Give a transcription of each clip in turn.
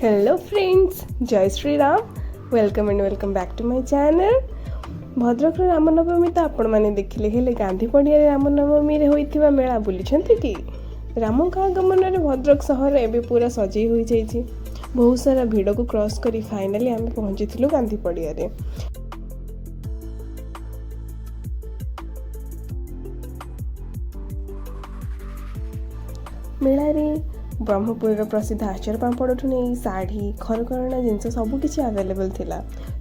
Hello friends, जय Shri Ram. Welcome and welcome back to my channel. Bhadrak Ramnavami तो आपण मैंने देखिले, हेले गांधी पड़िया रामनवमी रे होइथिबा मेला बुलीछंती कि? रामक आगमन रे भद्रक सहर एबे पूरा सजई होई जाइछि। बहुत सारा भिड़ को क्रॉस करी फाइनली आम पहुंची गांधी पड़िया रे। मेला रे ब्रह्मपुर प्रसिद्ध आचार पापड़ नहीं शाढ़ी घरकरणा जिनस सबकि आवेलेबल थिला।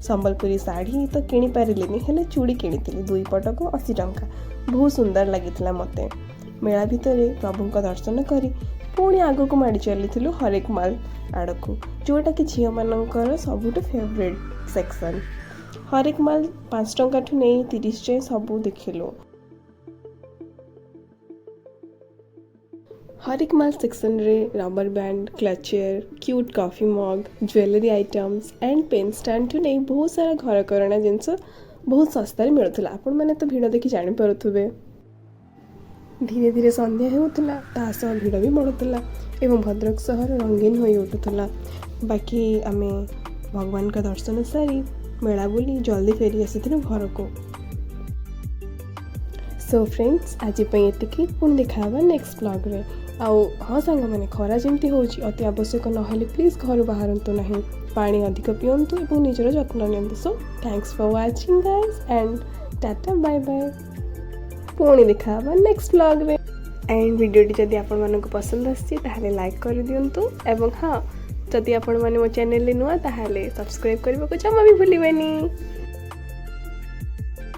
संबलपुरी शाढ़ी तो किणी पारिलिनी, हेले चूड़ी किणी 2 पटक 80 टंका। बहुत सुंदर लगी मते। मेला भितर प्रभु दर्शन करी पुणी आग को माड़ी चली हरेक माल आड़ को, जोटा कि झील मानकर सबुठ फेवरेट सेक्शन। हरेक माल 5 टंका ठू नहीं 30 जाए सबू देखिलु। हरेक माल सेक्शन रे rubber band, clutcher, cute coffee mug, jewellery items and pen stand ठू नहीं बहुत सारा घरकरणा जिनस बहुत सस्तार मिलूला। आपण मैंने तो भिड़ देखि जानी पारुथिबे। धीरे धीरे संध्या होउतला, ता सह भिड़ भी बढ़ुतला एवं भद्रक सहर रंगीन होई उठुतला। बाकी आमे भगवान का दर्शन सारी मेला बुली जल्दी फेरी आसीथिलु घर को। सो फ्रेंड्स, आज ये पुणी देखा नेक्स्ट ब्लॉग रे। आउ हाँ सांग मैंने खरा जमती होची अति आवश्यक नहले प्लीज घर बाहरंतु नहीं, पानी अधिक पियंतु और निजर जत्न नियंतु। So thanks for watching guys and tata bye bye. पुणी देखा नेक्स्ट ब्लॉग रे। एंड वीडियोटी जदि आपण मानको पसंद आछि ताहले लाइक कर दियंतु एवं हाँ जदि आपण माने मो चैनल रे नुआ ताहले सब्सक्राइब करबा को जमा भी भूलिबेनी।